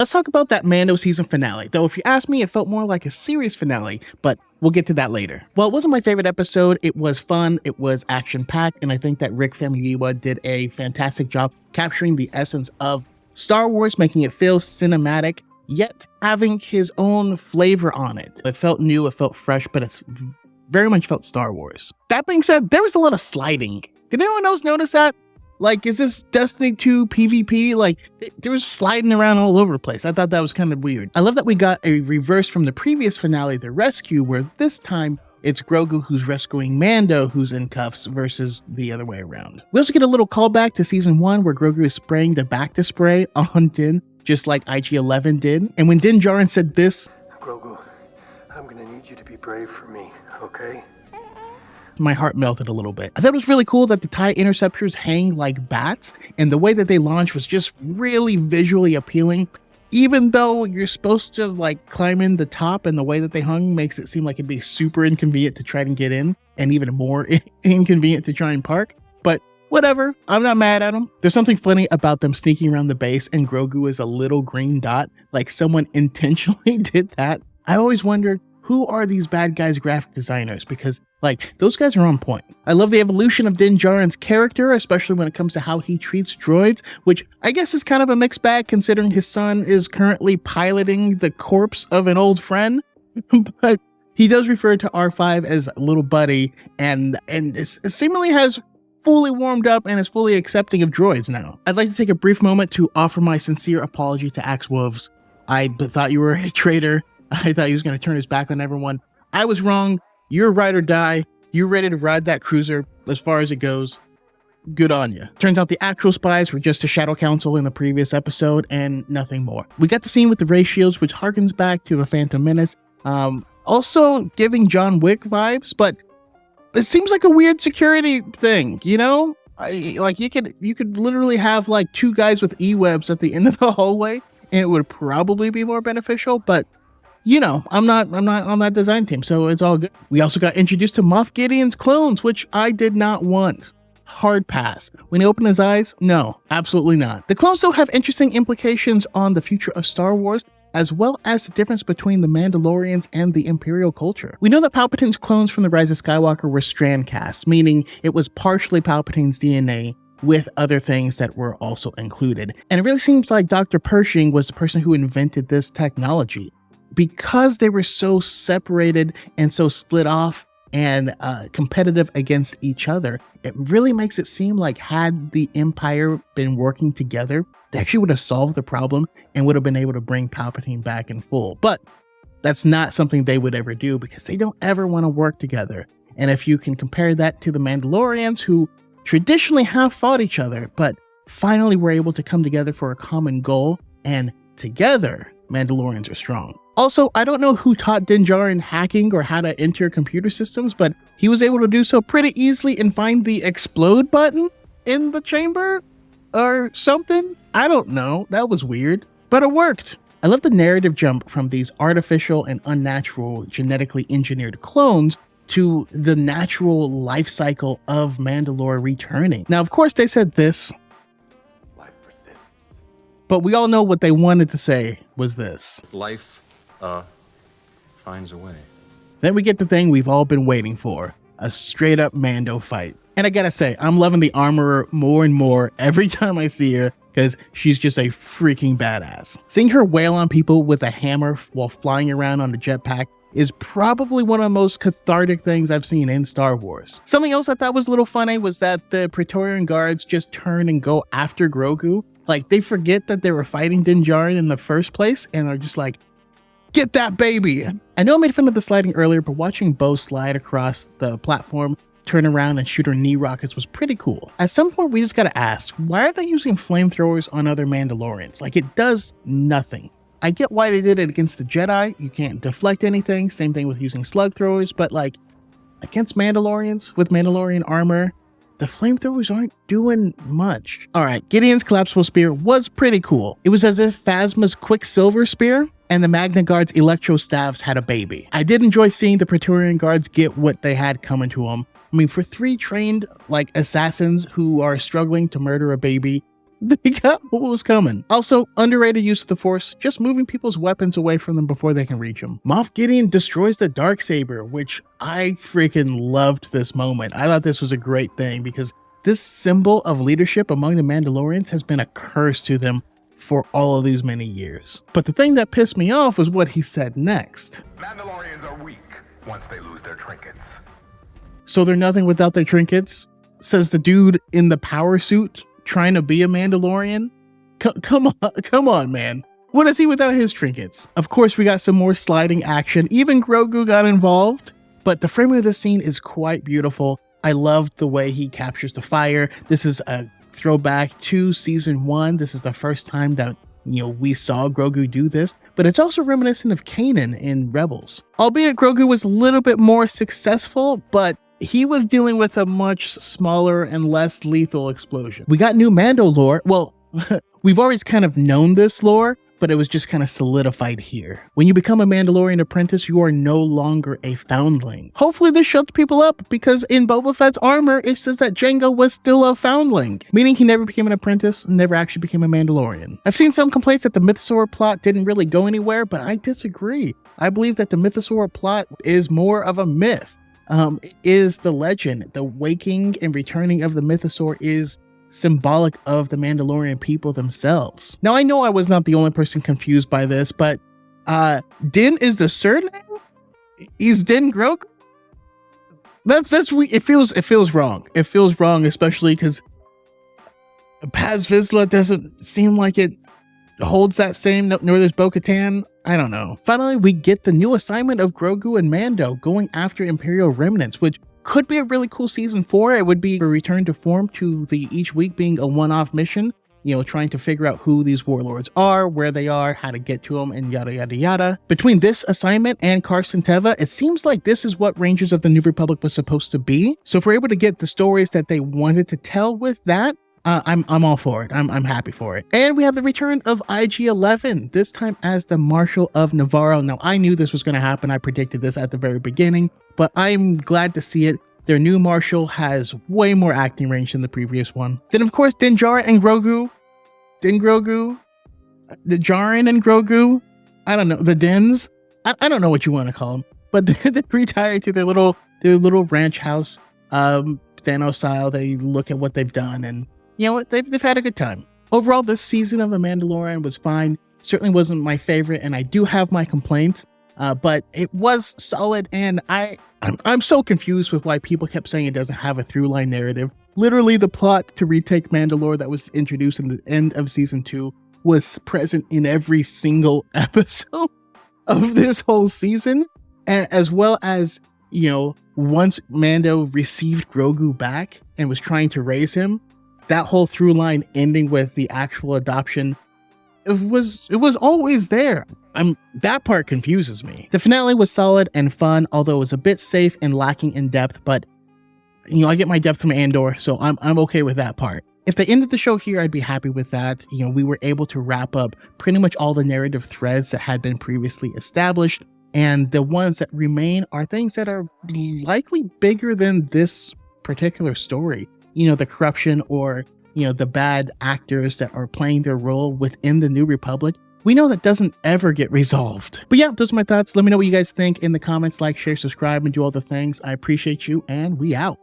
Let's talk about that Mando season finale, though if you ask me, it felt more like a serious finale, but we'll get to that later. While it wasn't my favorite episode, it was fun, it was action-packed, and I think that Rick Famuyiwa did a fantastic job capturing the essence of Star Wars, making it feel cinematic, yet having his own flavor on it. It felt new, it felt fresh, but it very much felt Star Wars. That being said, there was a lot of sliding. Did anyone else notice that? Like, is this Destiny 2 PvP? Like, there was sliding around all over the place. I thought that was kind of weird. I love that we got a reverse from the previous finale, The Rescue, where this time it's Grogu who's rescuing Mando who's in cuffs versus the other way around. We also get a little callback to season 1 where Grogu is spraying the Bacta spray on Din, just like IG-11 did. And when Din Djarin said this, Grogu, I'm gonna need you to be brave for me, okay? My heart melted a little bit. I thought it was really cool that the TIE interceptors hang like bats, and the way that they launch was just really visually appealing. Even though you're supposed to like climb in the top, and the way that they hung makes it seem like it'd be super inconvenient to try and get in, and even more inconvenient to try and park. But whatever, I'm not mad at them. There's something funny about them sneaking around the base and Grogu is a little green dot, like someone intentionally did that. I always wondered, who are these bad guys' graphic designers? Because, like, those guys are on point. I love the evolution of Din Djarin's character, especially when it comes to how he treats droids, which I guess is kind of a mixed bag considering his son is currently piloting the corpse of an old friend. But he does refer to R5 as little buddy, and it seemingly has fully warmed up and is fully accepting of droids now. I'd like to take a brief moment to offer my sincere apology to Axe Wolves. I thought you were a traitor. I thought he was going to turn his back on everyone. I was wrong. You're ride or die. You're ready to ride that cruiser as far as it goes. Good on you. Turns out the actual spies were just a shadow council in the previous episode and nothing more. We got the scene with the ray shields, which harkens back to the Phantom Menace. Also giving John Wick vibes, but it seems like a weird security thing, you know? Like you could literally have like 2 guys with E-webs at the end of the hallway and it would probably be more beneficial, but you know, I'm not on that design team, so it's all good. We also got introduced to Moff Gideon's clones, which I did not want. Hard pass. When he opened his eyes, no, absolutely not. The clones still have interesting implications on the future of Star Wars, as well as the difference between the Mandalorians and the Imperial culture. We know that Palpatine's clones from The Rise of Skywalker were strand casts, meaning it was partially Palpatine's DNA with other things that were also included. And it really seems like Dr. Pershing was the person who invented this technology. Because they were so separated and so split off and competitive against each other, it really makes it seem like had the Empire been working together, they actually would have solved the problem and would have been able to bring Palpatine back in full. But that's not something they would ever do because they don't ever want to work together. And if you can compare that to the Mandalorians, who traditionally have fought each other, but finally were able to come together for a common goal, and together, Mandalorians are strong. Also, I don't know who taught Din Djarin hacking or how to enter computer systems, but he was able to do so pretty easily and find the explode button in the chamber or something. I don't know. That was weird, but it worked. I love the narrative jump from these artificial and unnatural genetically engineered clones to the natural life cycle of Mandalore returning. Now, of course, they said this. Life persists. But we all know what they wanted to say was this. Life finds a way. Then we get the thing we've all been waiting for, a straight up Mando fight. And I gotta say, I'm loving the Armorer more and more every time I see her because she's just a freaking badass. Seeing her wail on people with a hammer while flying around on a jetpack is probably one of the most cathartic things I've seen in Star Wars. Something else I thought was a little funny was that the Praetorian guards just turn and go after Grogu. Like, they forget that they were fighting Din Djarin in the first place and are just like, get that baby! I know I made fun of the sliding earlier, but watching Bo slide across the platform, turn around and shoot her knee rockets was pretty cool. At some point, we just gotta ask, why are they using flamethrowers on other Mandalorians? Like, it does nothing. I get why they did it against the Jedi. You can't deflect anything. Same thing with using slug throwers, but like, against Mandalorians with Mandalorian armor, the flamethrowers aren't doing much. Alright, Gideon's collapsible spear was pretty cool. It was as if Phasma's Quicksilver spear and the Magna Guard's Electro staffs had a baby. I did enjoy seeing the Praetorian guards get what they had coming to them. I mean, for 3 trained, like, assassins who are struggling to murder a baby, They got what was coming. Also, underrated use of the Force, just moving people's weapons away from them before they can reach them. Moff Gideon destroys the Darksaber, which I freaking loved this moment. I thought this was a great thing because this symbol of leadership among the Mandalorians has been a curse to them for all of these many years. But the thing that pissed me off was what he said next. Mandalorians are weak once they lose their trinkets. So they're nothing without their trinkets? Says the dude in the power suit trying to be a Mandalorian? Come on, man. What is he without his trinkets? Of course, we got some more sliding action. Even Grogu got involved, but the framing of this scene is quite beautiful. I loved the way he captures the fire. This is a throwback to season 1. This is the first time that, we saw Grogu do this, but it's also reminiscent of Kanan in Rebels. Albeit Grogu was a little bit more successful, but he was dealing with a much smaller and less lethal explosion. We got new Mando lore. Well, we've always kind of known this lore, but it was just kind of solidified here. When you become a Mandalorian apprentice, you are no longer a foundling. Hopefully this shuts people up, because in Boba Fett's armor, it says that Jango was still a foundling, meaning he never became an apprentice and never actually became a Mandalorian. I've seen some complaints that the Mythosaur plot didn't really go anywhere, but I disagree. I believe that the Mythosaur plot is more of a myth. Is the legend. The waking and returning of the Mythosaur is symbolic of the Mandalorian people themselves. Now, I know I was not the only person confused by this, but Din is the surname? He's Din Grogu? That's weird. It feels wrong. It feels wrong, especially because Paz Vizsla doesn't seem like it holds that same, nor there's Bo-Katan. I don't know. Finally, we get the new assignment of Grogu and Mando going after Imperial remnants, which could be a really cool season 4. It would be a return to form, to the each week being a one-off mission, trying to figure out who these warlords are, where they are, how to get to them, and yada yada yada. Between this assignment and Carson Teva, it seems like this is what Rangers of the New Republic was supposed to be. So if we're able to get the stories that they wanted to tell with that, I'm all for it. I'm happy for it. And we have the return of IG-11, this time as the Marshal of Navarro. Now, I knew this was going to happen. I predicted this at the very beginning, but I'm glad to see it. Their new Marshal has way more acting range than the previous one. Then, of course, Din Djarin and Grogu. The Djarin and Grogu. I don't know. The Dins. I don't know what you want to call them, but they retire to their little ranch house, Thanos style. They look at what they've done, and you know what? They've had a good time. Overall, this season of The Mandalorian was fine. Certainly wasn't my favorite, and I do have my complaints, but it was solid, and I'm so confused with why people kept saying it doesn't have a through-line narrative. Literally, the plot to retake Mandalore that was introduced in the end of season 2 was present in every single episode of this whole season, and as well as, once Mando received Grogu back and was trying to raise him, that whole through line ending with the actual adoption, it was always there. That part confuses me. The finale was solid and fun, although it was a bit safe and lacking in depth, but I get my depth from Andor, so I'm okay with that part. If they ended the show here, I'd be happy with that. We were able to wrap up pretty much all the narrative threads that had been previously established, and the ones that remain are things that are likely bigger than this particular story. The corruption or, the bad actors that are playing their role within the New Republic. We know that doesn't ever get resolved. But yeah, those are my thoughts. Let me know what you guys think in the comments. Like, share, subscribe, and do all the things. I appreciate you, and we out.